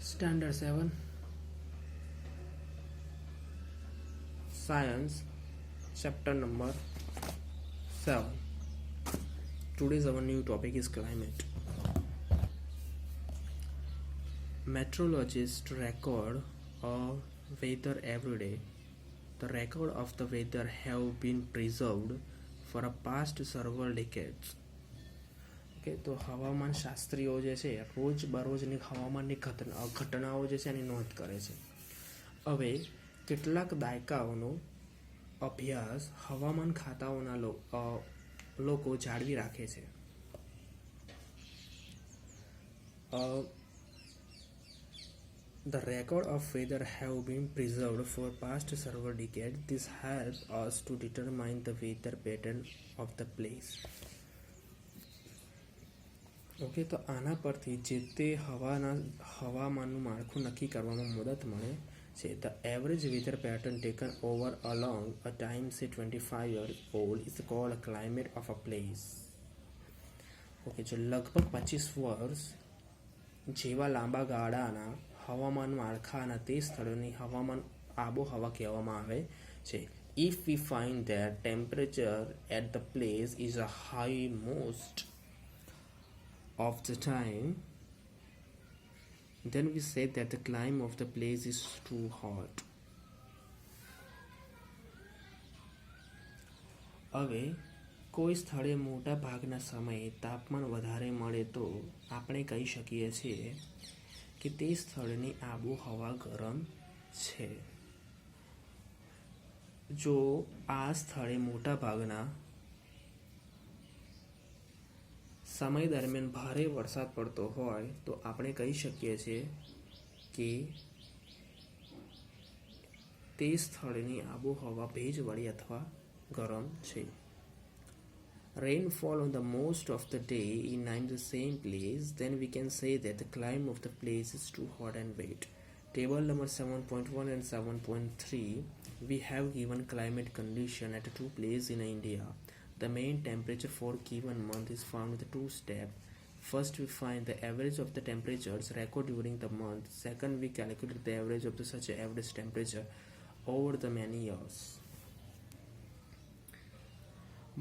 Standard 7 Science, chapter number 7. Today's our new topic is climate. Meteorologists record weather every day. The record of the weather have been preserved for a past several decades. Okay, તો હવામાન શાસ્ત્રીઓ જે છે રોજ બરોજની હવામાનની ઘટનાઓ જે છે એની નોંધ કરે છે. હવે કેટલાક દાયકાઓનો અભ્યાસ હવામાન ખાતાઓના લોકો જાળવી રાખે છે. The record of weather have been preserved for past several decades. This helps us to determine the weather pattern of the place. Okay, તો આના પરથી જે તે હવામાનનું માળખું નક્કી કરવામાં મદદ મળે છે. The average weather pattern taken over along a time say 25 years old is called climate of a place. Okay, જો લગભગ 25 વર્ષ જેવા લાંબા ગાળાના હવામાન માળખાના તે સ્થળોની હવામાન આબોહવા કહેવામાં આવે છે. If we find that temperature at the place is a high most of the time, then we say that the climate of the place is too hot. હવે કોઈ સ્થળે મોટા ભાગના સમયે તાપમાન વધારે મળે તો આપણે કહી શકીએ છીએ કે તે સ્થળની આબોહવા ગરમ છે. જો આ સ્થળે મોટા ભાગના સમય દરમિયાન ભારે વરસાદ પડતો હોય તો આપણે કહી શકીએ છીએ કે તે સ્થળની આબોહવા ભેજવાળી અથવા ગરમ છે. Rainfall on the most of the day in the same place, then we can say that the climate of the place is too hot and wet. Table number 7.1 and 7.3, we have given climate condition at two places in India. The mean temperature for given month is found with two steps. First, we find the average of the temperatures recorded during the month. Second, we calculate the average of the such average temperature over the many years.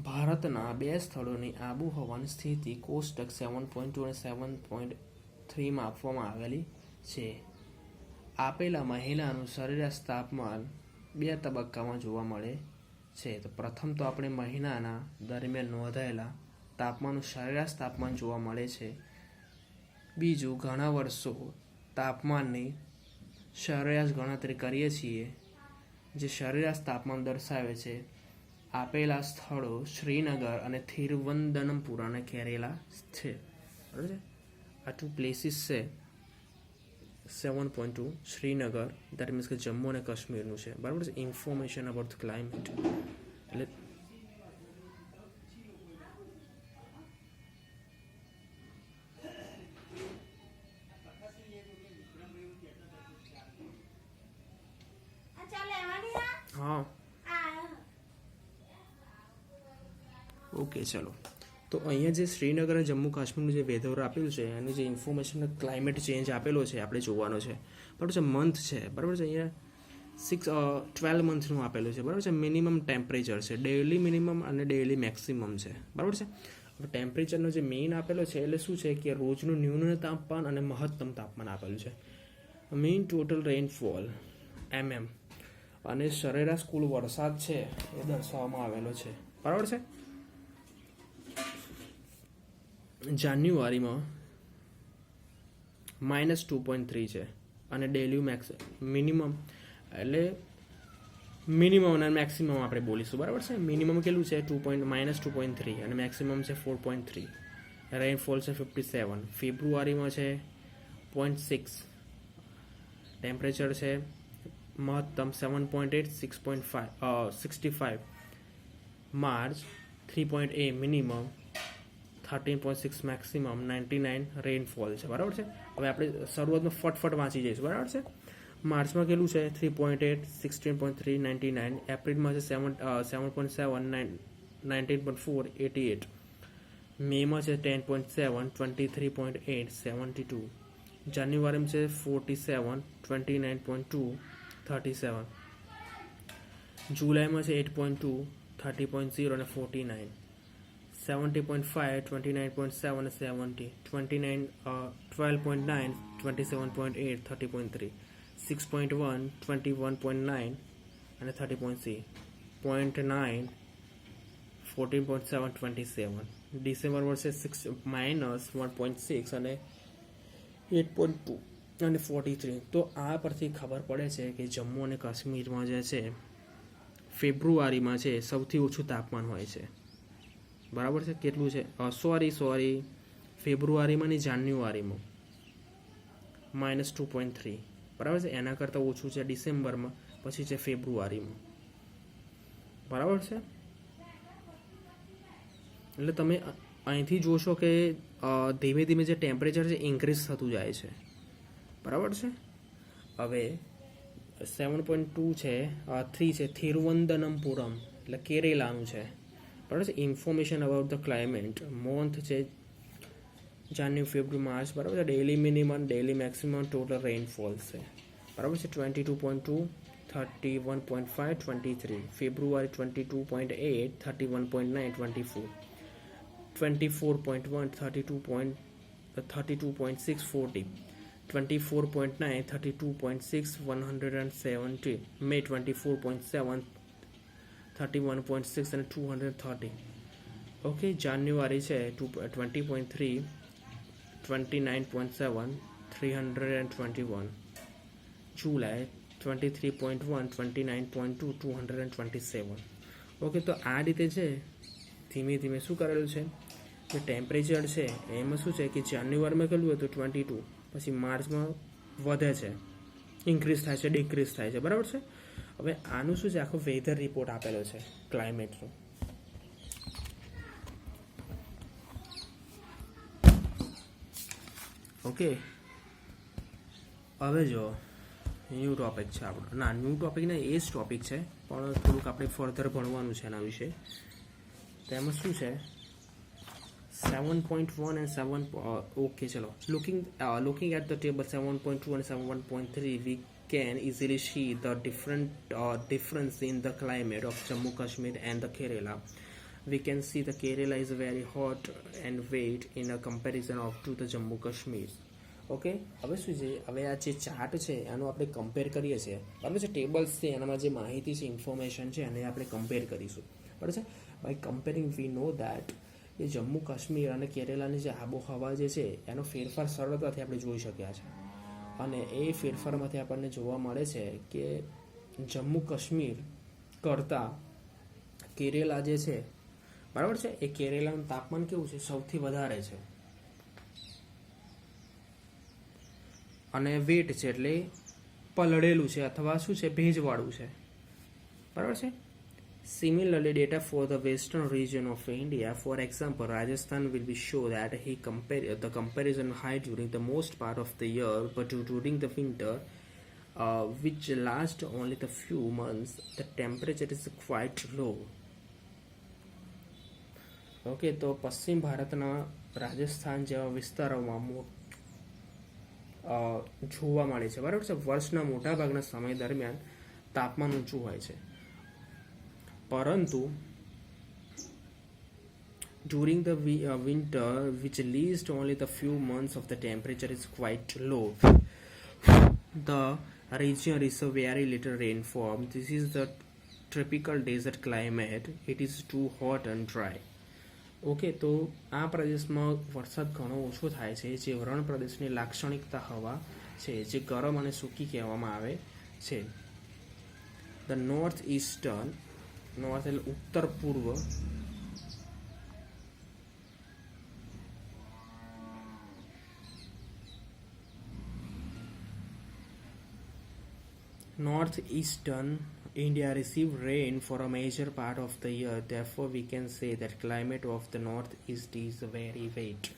ભારતના બે સ્થળોની આબોહવાની સ્થિતિ કોષ્ટક 7.2 અને 7.3માં આપવામાં આવેલી છે. આપેલા મહિનાનું સરેરાશ તાપમાન બે તબક્કામાં જોવા મળે છે. તો પ્રથમ તો આપણે મહિનાના દરમિયાન નોંધાયેલા તાપમાનનું સરેરાશ તાપમાન જોવા મળે છે. બીજું, ઘણા વર્ષો તાપમાનની સરેરાશ ગણતરી કરીએ છીએ જે સરેરાશ તાપમાન દર્શાવે છે. આપેલા સ્થળો શ્રીનગર અને તિરુવનંતપુરમને ઘેરેલા છે. બરાબર છે. આ ટુ પ્લેસીસ છે 7.2 શ્રીનગર, દેટ મીન્સ કે જમ્મુ અને કાશ્મીરનું છે. બરાબર છે. ઇન્ફોર્મેશન અબાઉટ ધ ક્લાઇમેટ એટલે હા ઓકે ચલો. તો અહીંયા જે શ્રીનગર અને જમ્મુ કાશ્મીરનું જે વેધર આપેલું છે એનું જે ઇન્ફોર્મેશન ક્લાઇમેટ ચેન્જ આપેલો છે આપણે જોવાનો છે. બરાબર છે. મંથ છે. બરાબર છે. અહીંયા 12 મંથનું આપેલું છે. બરાબર છે. મિનિમમ ટેમ્પરેચર છે, ડેઇલી મિનિમમ અને ડેઇલી મેક્સિમમ છે. બરાબર છે. હવે ટેમ્પરેચરનો જે મેઇન આપેલો છે એટલે શું છે કે રોજનું ન્યૂનતમ તાપમાન અને મહત્તમ તાપમાન આપેલું છે. મીન ટોટલ રેઇનફોલ mm અને સરેરાશ કુલ વરસાદ છે એ દર્શાવવામાં આવેલો છે. બરાબર છે. જાન્યુઆરીમાં -2.3 છે અને ડેલી મિનિમમ એટલે મિનિમમ અને મેક્સિમમ આપણે બોલીશું. બરાબર છે. મિનિમમ કેટલું છે -2.3 અને મેક્સિમમ છે 4.3. રેઇનફોલ છે 57. ફેબ્રુઆરીમાં છે 0.6. ટેમ્પરેચર છે મહત્તમ 7.8, 6.5, 65. માર્ચ 3.8 મિનિમમ, 13.6 મેક્સિમમ, 99 રેઇનફોલ છે. બરાબર છે. હવે આપણે શરૂઆતમાં ફટફટ વાંચી જઈશું. બરાબર છે. માર્ચમાં કેટલું છે 3.8, 16.3, 99. એપ્રિલમાં છે 7.7, 19.4, 88. મેમાં છે 10.7, 23.8, 72. જાન્યુઆરીમાં છે 47, 29.2, 37. જુલાઈમાં છે 8.2, 30.0 અને 49. 70.5, 29.7 અને 70. 12.9, 27.8, 30.3. 6.1, 21.9 અને 30.3. 0.9, 14.7, 27. ડિસેમ્બર વર્ષે -1.6 અને 8.2 અને 43. તો આ પરથી ખબર પડે છે કે જમ્મુ અને કાશ્મીરમાં જે છે ફેબ્રુઆરીમાં છે સૌથી ઓછું તાપમાન હોય છે. બરાબર છે. કેટલું છે? સોરી ફેબ્રુઆરીમાં ને જાન્યુઆરીમાં -2.3. બરાબર છે. એના કરતાં ઓછું છે ડિસેમ્બરમાં, પછી છે ફેબ્રુઆરીમાં. બરાબર છે. એટલે તમે અહીંથી જોશો કે ધીમે ધીમે જે ટેમ્પરેચર છે ઇન્ક્રીઝ થતું જાય છે. બરાબર છે. હવે 7.2 છે, 3 છે થિરુવનંતપુરમ એટલે કેરેલાનું છે. બરાબર છે. Information about the climate month છે જાન્યુ, ફેબ્રુઆરી, માર્ચ. બરાબર છે. Daily minimum, daily maximum, total rainfall છે. બરાબર છે. 22.2, 31.5, 23. ફેબ્રુઆરી 22.8, 31.9, 24. 24.1, 32.6, 40. 24.9, 32.6, 170. May 24.7, 31.6 અને 230. ઓકે. જાન્યુઆરી છે 20.3, 29.7, 321. જુલાઈ 23.1, 29.2, 227. ઓકે. તો આ રીતે છે ધીમે ધીમે શું કરેલું છે જે ટેમ્પરેચર છે એમાં શું છે કે જાન્યુઆરીમાં કેટલું હતું 22, પછી માર્ચમાં વધે છે, ઇન્ક્રીઝ થાય છે, ડિક્રીઝ થાય છે. બરાબર છે. હવે આનું શું છે આખો વેધર રિપોર્ટ આપેલો છે ક્લાઇમેટનો. ઓકે. હવે જો ન્યૂ ટોપિક છે આપણો. ના, ન્યૂ ટોપિક ને એ જ ટોપિક છે પણ થોડુંક આપણે ફર્ધર ભણવાનું છે એના વિશે. તેમાં શું છે 7.1 and 7. Okay, chalo. Looking at the table 7.2 and 7.3, we can easily see the difference in the climate of Jammu Kashmir and the Kerala. We can see the Kerala is very hot and wet in a comparison of to the Jammu Kashmir. Okay. હવે શું છે, હવે આ જે chart છે એનું આપણે compare કરીએ છીએ. બરાબર છે. ટેબલ્સ છે એનામાં જે માહિતી છે, ઇન્ફોર્મેશન છે એને આપણે કમ્પેર કરીશું. બરાબર છે. By comparing we know that એ જમ્મુ કાશ્મીર અને કેરેલાની જે આબોહવા જે છે એનો ફેરફાર સરળતાથી આપણે જોઈ શક્યા છે. અને એ ફેરફારમાંથી આપણને જોવા મળે છે કે જમ્મુ કાશ્મીર કરતાં કેરેલા જે છે, બરાબર છે, એ કેરેલાનું તાપમાન કેવું છે સૌથી વધારે છે અને વેટ છે એટલે પલળેલું છે અથવા શું છે ભેજવાળું છે. બરાબર છે. Similarly, data for the western region of India, for example, Rajasthan will be show that the comparison high during the most part of the year, but during the winter, which lasts only the few months, the temperature is quite low. Okay, તો પશ્ચિમ ભારતના રાજસ્થાન જેવા વિસ્તારોમાં જોવા મળે છે. બરાબર છે. વર્ષના મોટા ભાગના સમય દરમિયાન તાપમાન ઊંચું હોય છે, પરંતુ during the winter, which least only the few months of the temperature is quite low, the region receives very little rainfall. This is the tropical desert climate. It is too hot and dry. Okay. તો આ પ્રદેશમાં વરસાદ ઘણો ઓછો થાય છે, જે રણ પ્રદેશની લાક્ષણિકતા હવા છે જે ગરમ અને સૂકી કહેવામાં આવે છે. ધ નોર્થ એટલે ઉત્તર પૂર્વ, northeastern India receive rain for a major part of the year. Therefore, we can say that climate of the northeast is very wet.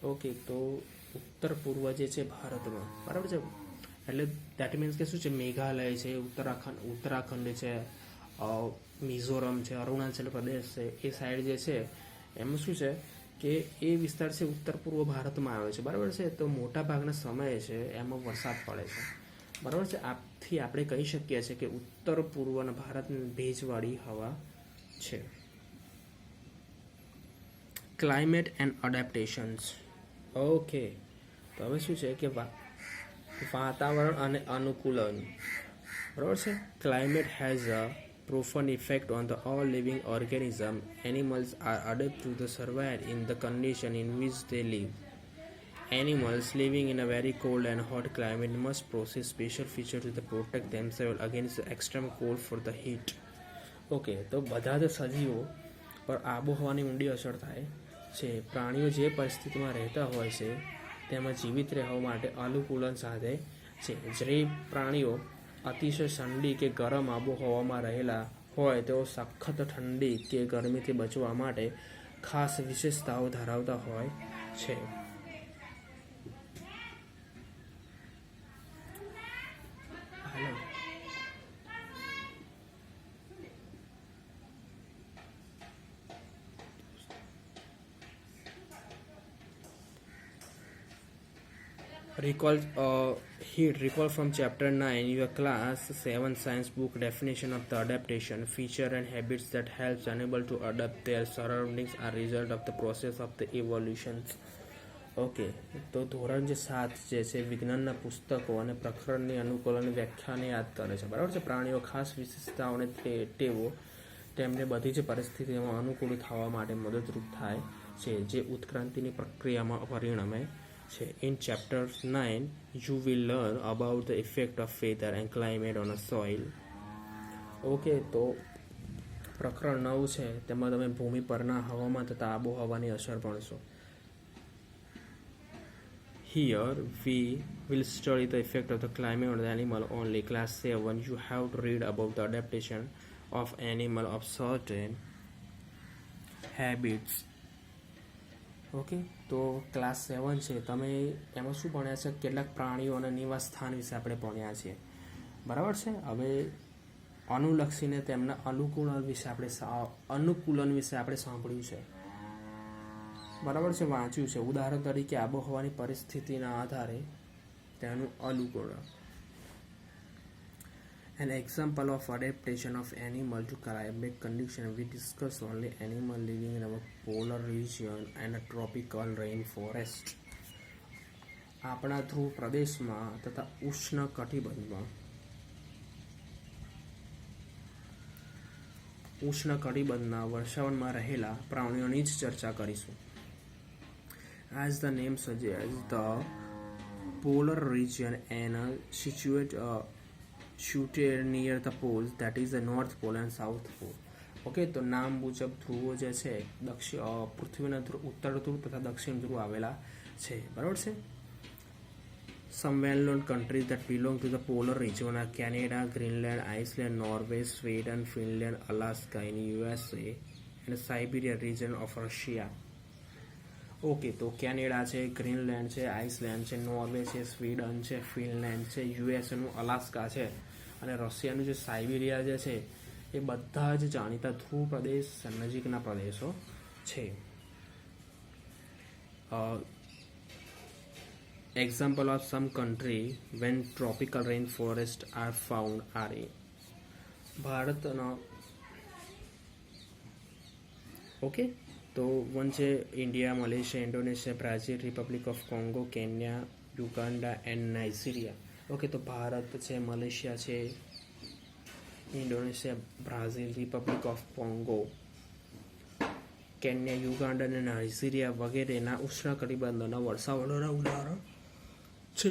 Okay. તો ઉત્તર પૂર્વ જે છે ભારતમાં, બરાબર છે, એટલે દેટ મીન્સ કે શું છે મેઘાલય છે, ઉત્તરાખંડ છે, મિઝોરમ છે, અરુણાચલ પ્રદેશ છે, એ સાઈડ જે છે એમાં શું છે કે એ વિસ્તાર છે ઉત્તર પૂર્વ ભારતમાં આવે છે, બરાબર છે. તો મોટા ભાગના સમયે છે એમાં વરસાદ પડે છે, બરાબર છે. આથી આપણે કહી શકીએ છીએ કે ઉત્તર પૂર્વના ભારતની ભેજવાળી હવા છે. Climate and અડેપ્ટેશન્સ. ઓકે, તો હવે શું છે કે વાતાવરણ અને અનુકૂલન, બરાબર છે. Climate has a profound effect on the all living organism. Animals are adapted to the survive in the condition in which they live. Animals living in a very cold and hot climate must possess special features to protect themselves against the extreme cold for the heat. Okay, તો બધા જ સજીવો પર આબોહવાની ઊંડી અસર થાય છે. પ્રાણીઓ જે પરિસ્થિતિમાં રહેતા હોય છે તેમાં જીવિત રહેવા માટે અનુકૂલન સાધે છે. જે પ્રાણીઓ અતિશય ઠંડી કે ગરમ આબોહવામાં રહેલા હોય તેઓ સખત ઠંડી કે ગરમીથી બચવા માટે ખાસ વિશેષતાઓ ધરાવતા હોય છે. Recall from chapter 9 your class 7 science book definition of the adaptation feature and habits that helps animal to adapt their surroundings are result of the process of the evolution. Okay, તો ધોરણ જે 7 જે છે વિજ્ઞાનના પુસ્તકો અને પ્રકરણની અનુકૂલન વ્યાખ્યાને યાદ કરે છે, બરાબર છે. પ્રાણીઓ ખાસ વિશેષતાઓને ટેવો તેમને બધી જ પરિસ્થિતિમાં અનુકૂળ થવા માટે મદદરૂપ થાય છે, જે ઉત્ક્રાંતિની પ્રક્રિયામાં પરિણમે છે. In chapter 9 you will learn about the effect of weather and climate on a soil. Okay, તો પ્રકરણ 9 છે તેમાં તમે ભૂમિ પરના હવામાન તથા આબોહવાની અસર ભણશો. Here we will study the effect of the climate on the animal only. Class 7 you have to read about the adaptation of animal of certain habits. Okay, તો ક્લાસ 7 છે તમે એમાં શું ભણ્યા છે? કેટલાક પ્રાણીઓ અને નિવાસ સ્થાન વિશે આપણે ભણ્યા છીએ, બરાબર છે. હવે અનુલક્ષીને તેમના અનુકૂલન વિશે આપણે સાંભળ્યું છે, બરાબર છે, વાંચ્યું છે. ઉદાહરણ તરીકે આબોહવાની પરિસ્થિતિના આધારે તેનું અનુકૂલન. An example of adaptation of animal to climate condition, we discuss only animal living in our polar region and a tropical rainforest. આપણા ધ્રુવ પ્રદેશમાં તથા ઉષ્ણ કટિબંધના વર્ષાવનમાં રહેલા પ્રાણીઓની જ ચર્ચા કરીશું. As the name suggests, the polar region and situated near the poles, that is the North Pole and South Pole. Okay, તો નામ મુજબ ધ્રુવો જે છે પૃથ્વીના ઉત્તર ધ્રુવ તથા દક્ષિણ ધ્રુવ આવેલા છે, બરાબર છે. Some well-known countries that belong to the polar region are Canada, Greenland, Iceland, Norway, Sweden, Finland, Alaska in USA and Siberia region of Russia. Okay, તો કેનેડા છે, ગ્રીનલેન્ડ છે, આઇસલેન્ડ છે, નોર્વે છે, સ્વીડન છે, ફિનલેન્ડ છે, યુએસએનું Alaska છે અને રશિયાનું જે સાઇબિરિયા જે છે એ બધા જ જાણીતા ધ્રુવ પ્રદેશ નજીકના પ્રદેશો છે. Example of some country when tropical rain forest are found are એ ભારતનો. ઓકે, તો વન છે India, Malaysia, Indonesia, Brazil, Republic of Congo, Kenya, Uganda and Nigeria. Okay, તો ભારત છે, મલેશિયા છે, Indonesia, Brazil, Republic of Congo, Kenya, Uganda અને Nigeria વગેરેના ઉષ્ણકટિબંધના વર્ષાવનોના ઉદાહરણ છે.